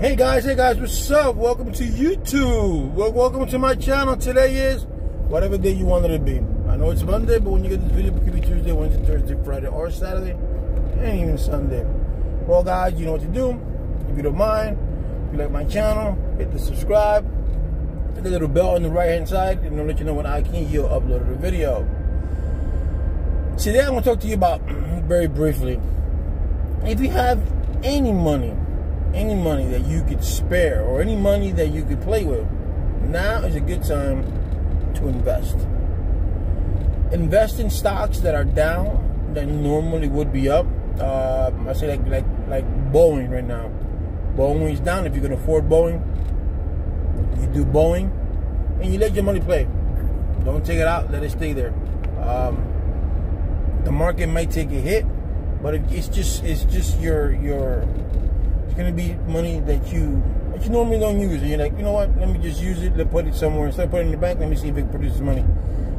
Hey guys, what's up? Welcome to YouTube. Welcome to my channel. Today is whatever day you want it to be. I know it's Monday, but when you get this video, it could be Tuesday, Wednesday, Thursday, Friday, or Saturday, and even Sunday. Well, guys, you know what to do. If you don't mind, if you like my channel, hit the subscribe, hit the little bell on the right-hand side, and it'll let you know when I can upload a video. Today, I'm going to talk to you about, very briefly, if you have any money that you could spare or any money that you could play with, now is a good time to invest. Invest in stocks that are down that normally would be up. I say like Boeing right now. Boeing is down. If you can afford Boeing, you do Boeing, and you let your money play. Don't take it out. Let it stay there. The market might take a hit, but it's just your. It's gonna be money that you normally don't use, and you're like, you know what? Let me just use it. Let's put it somewhere. Instead of putting it in the bank, let me see if it produces money.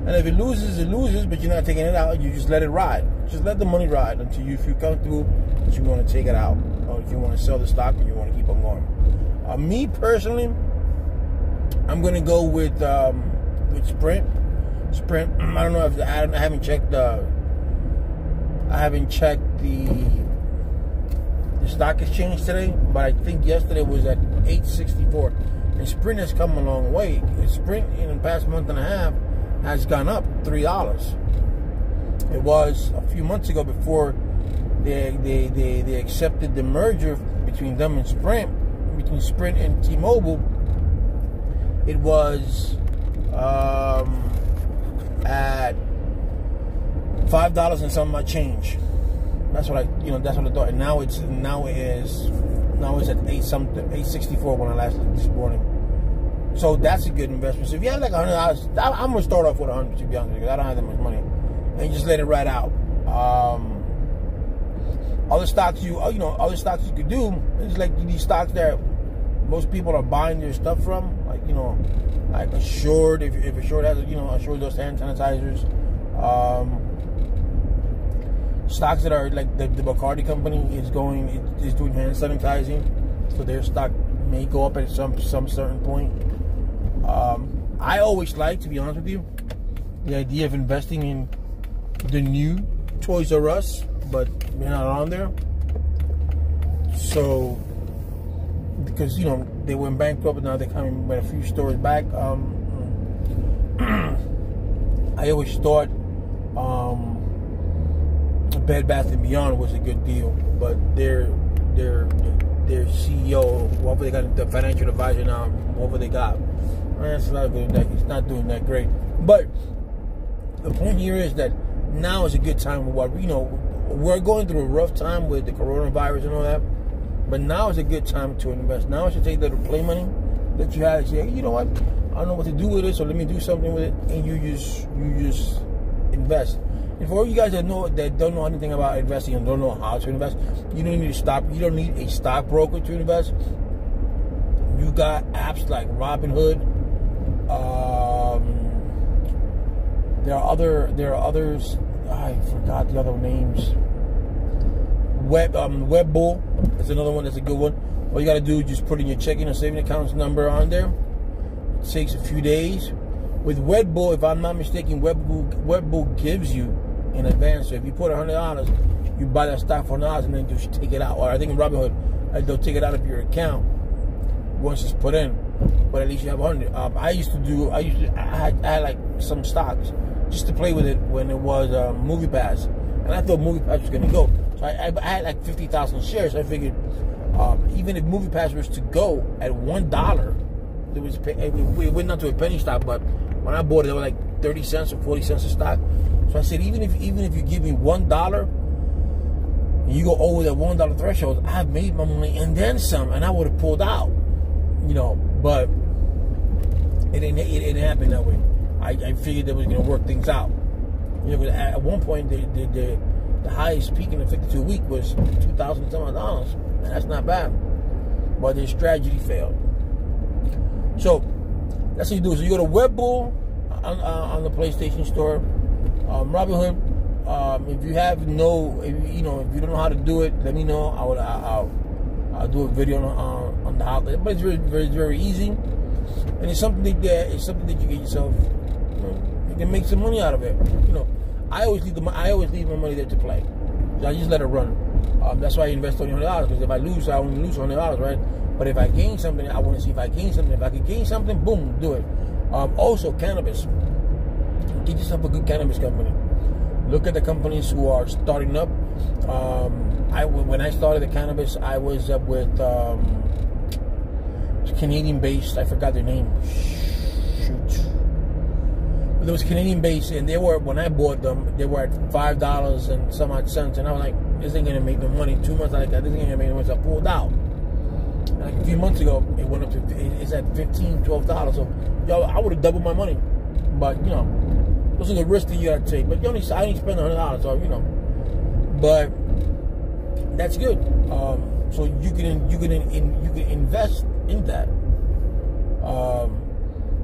And if it loses, it loses. But you're not taking it out. You just let it ride. Just let the money ride until you feel comfortable that you want to take it out, or if you want to sell the stock and you want to keep on going. Me personally, I'm gonna go with Sprint. Sprint. I don't know if I haven't checked the stock exchange today, but I think yesterday was at 864, and Sprint has come a long way. Sprint in the past month and a half has gone up $3. It was a few months ago, before they accepted the merger between them and Sprint, between Sprint and T-Mobile. It was at $5 and some change. That's what I thought. And now it is at 864 when I last looked this morning. So that's a good investment. So if you have like $100, I'm gonna start off with 100, to be honest, because I don't have that much money, and you just let it ride out. Other stocks you could do is like these stocks that most people are buying their stuff from, like Assured. If Assured has Assured does hand sanitizers. Stocks that are like the Bacardi company is doing hand sanitizing, so their stock may go up at some certain point. I always like, to be honest with you, the idea of investing in the new Toys R Us, but they're not on there. So because they went bankrupt, and now they're coming with a few stores back. I always thought Bed Bath & Beyond was a good deal, but their CEO, whatever they got, the financial advisor now, whatever they got, it's not doing that great. But the point here is that now is a good time for what we're going through a rough time with the coronavirus and all that, but now is a good time to invest. Now is to take the play money that you have and say, hey, you know what, I don't know what to do with it, so let me do something with it, and you just invest. And for all you guys that don't know anything about investing and don't know how to invest, you don't need a stockbroker to invest. You got apps like Robinhood. There are others. I forgot the other names. Webbull is another one that's a good one. All you gotta do is just put in your checking or saving account's number on there. It takes a few days. With Webbull, if I'm not mistaken, Webbull gives you in advance. So if you put $100, you buy that stock for $100 and then just take it out. Or I think in Robinhood, they'll take it out of your account once it's put in. But at least you have 100. I had like some stocks just to play with it when it was MoviePass, and I thought MoviePass was gonna go. So I had like 50,000 shares. So I figured even if MoviePass was to go at $1, it went not to a penny stock, but when I bought it, it was like 30 cents or 40 cents a stock. So I said, even if you give me $1 and you go over that $1 threshold, I've made my money and then some, and I would have pulled out, But it didn't happen that way. I figured that was going to work things out. At one point, the highest peak in the 52-week was $2,000 some dollars, and that's not bad. But their strategy failed. So that's what you do. So you go to Webbull on the PlayStation Store. Robinhood, if you if you don't know how to do it, let me know. I'll do a video on the holiday. But it's very easy, and it's something that you get yourself. You can make some money out of it. I always leave my money there to play. So I just let it run. That's why I invest $200, because if I lose, I only lose $100, right? But if I gain something, I want to see if I gain something. If I can gain something, boom, do it. Also, cannabis. Get yourself a good cannabis company. Look at the companies who are starting up. When I started the cannabis, I was up with Canadian-based. I forgot their name. Shoot. It was Canadian-based, and they were, when I bought them, they were at $5 and some odd cents, and I was like, this ain't gonna make no money. 2 months like that, this ain't gonna make no money. So I pulled out. Like a few months ago, it went up to, it's at $15, $12. So, yo, I would have doubled my money. But, those are the risks that you gotta take. But I only spend $100, so, But that's good. So you can invest in that.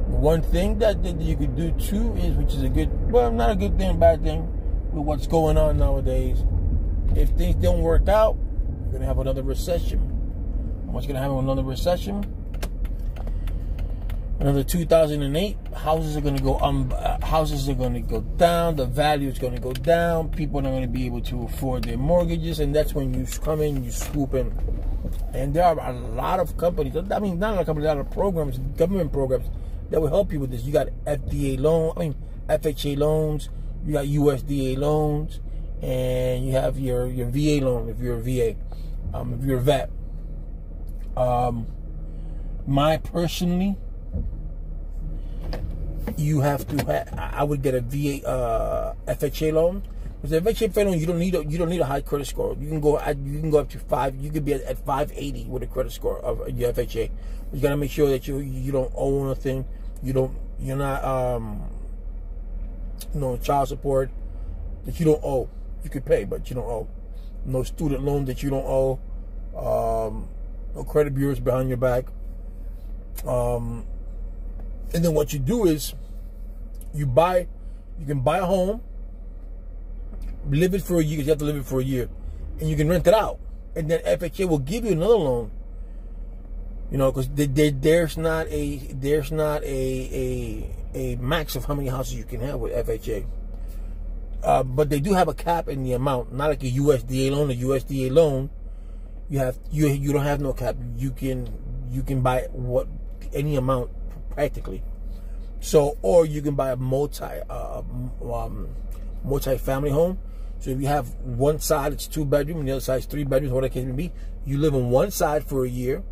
One thing that you could do too is, which is a good, well, not a good thing, bad thing, with what's going on nowadays. If things don't work out, you're gonna have another recession. What's gonna happen with another recession? Another 2008, houses are gonna go down. The value is gonna go down. People are not gonna be able to afford their mortgages, and that's when you come in, you swoop in. And there are a lot of companies. I mean, not a lot of companies, a lot of programs, government programs that will help you with this. You got FHA loans. You got USDA loans, and you have your VA loan if you're a VA, if you're a vet. Personally, you have to. I would get a VA FHA loan. Because the FHA loan, you don't need a high credit score. You can go up to 5. You could be at 580 with a credit score of your FHA. You gotta make sure that you don't owe anything. You're not child support that you don't owe. You could pay, but you don't owe. No student loan that you don't owe. No credit bureaus behind your back. And then what you do is you can buy a home, live it for a year, because you have to live it for a year, and you can rent it out. And then FHA will give you another loan. Because there's not a max of how many houses you can have with FHA. But they do have a cap in the amount, not like a USDA loan. A USDA loan, you don't have no cap. You can buy any amount practically. So, or you can buy a multi-family home. So if you have one side, it's 2 bedroom, and the other side is 3 bedrooms, whatever the case may be. You live on one side for a year,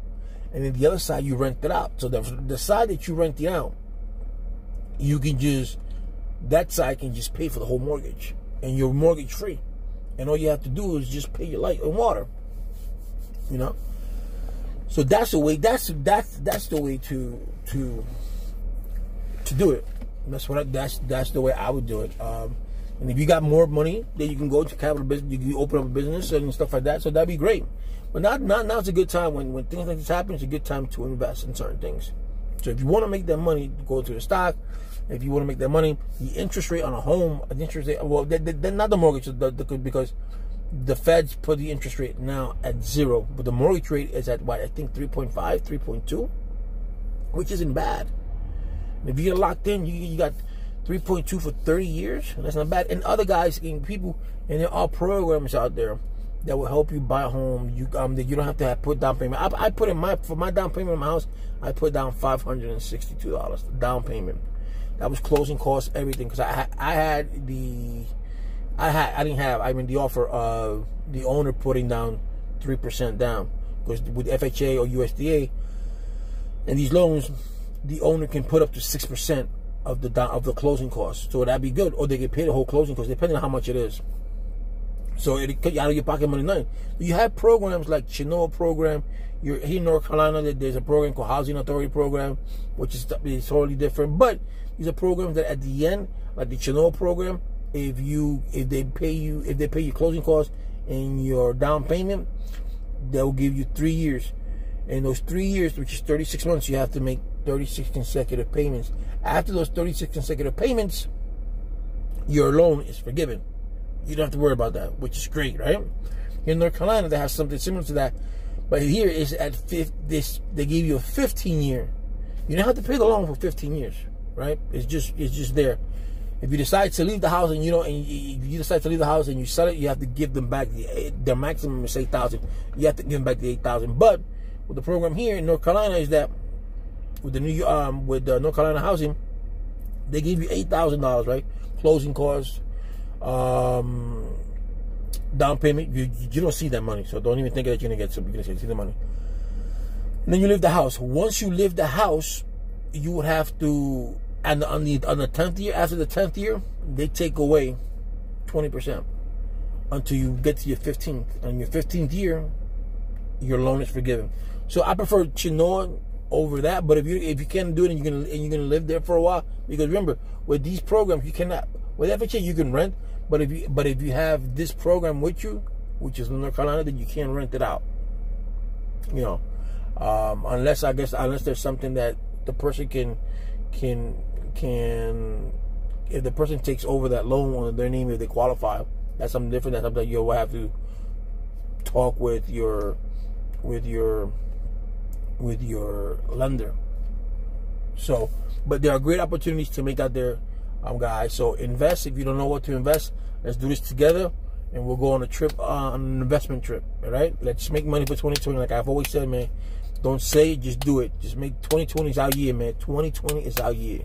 and then the other side you rent it out. So the side that you rent it out, that side can just pay for the whole mortgage, and you're mortgage free. And all you have to do is just pay your light and water. So that's the way. That's the way to do it. That's the way I would do it. And if you got more money, then you can go to capital business. You can open up a business and stuff like that. So that'd be great. But now it's a good time when things like this happen. It's a good time to invest in certain things. So if you want to make that money, go to the stock. If you want to make that money, the interest rate on a home, then not the mortgage, because the feds put the interest rate now at 0, but the mortgage rate is at what, I think 3.5, 3.2, which isn't bad. And if you get locked in, you got 3.2 for 30 years. That's not bad. And other guys, people, and there are programs out there that will help you buy a home. That you don't have to put down payment. I put for my down payment in my house, I put down $562 down payment. That was closing costs, everything, because I mean the offer of the owner putting down 3% down, because with FHA or USDA and these loans, the owner can put up to 6% of the closing costs. So that'd be good, or they can pay the whole closing costs depending on how much it is. So it cut you out of your pocket money. Nothing. You have programs like Chenoa program. Here in North Carolina, there's a program called Housing Authority program, which is totally different. But these are programs that at the end, like the Chenoa program, if they pay your closing costs and your down payment, they'll give you 3 years. And those 3 years, which is 36 months, you have to make 36 consecutive payments. After those 36 consecutive payments, your loan is forgiven. You don't have to worry about that, which is great, right? In North Carolina, they have something similar to that, But here is at they give you a 15-year. You don't have to pay the loan for 15 years, right? It's just there. If you decide to leave the house and you sell it, you have to give them back their maximum is $8,000. You have to give them back the $8,000. But with the program here in North Carolina is that with the North Carolina housing, they give you $8,000, right? Closing costs, down payment. You don't see that money, so don't even think that you're gonna get some. You're gonna see the money. And then you leave the house. Once you leave the house, you would have to. And on the 10th year, after the 10th year, they take away 20% until you get to your 15th. On your 15th year, your loan is forgiven. So I prefer Chenoa over that. But if you can't do it and you're gonna live there for a while, because remember with these programs you cannot. With FHA you can rent, but if you have this program with you, which is North Carolina, then you can't rent it out. You know, unless there's something that the person can if the person takes over that loan on their name, if they qualify, that's something different. That's something you'll have to talk with your lender. So, but there are great opportunities to make out there, guys. So invest. If you don't know what to invest, let's do this together, and we'll go on a trip, on an investment trip. All right, let's make money for 2020. Like I've always said, man, don't say it, just do it. Just make 2020 is our year, man. 2020 is our year.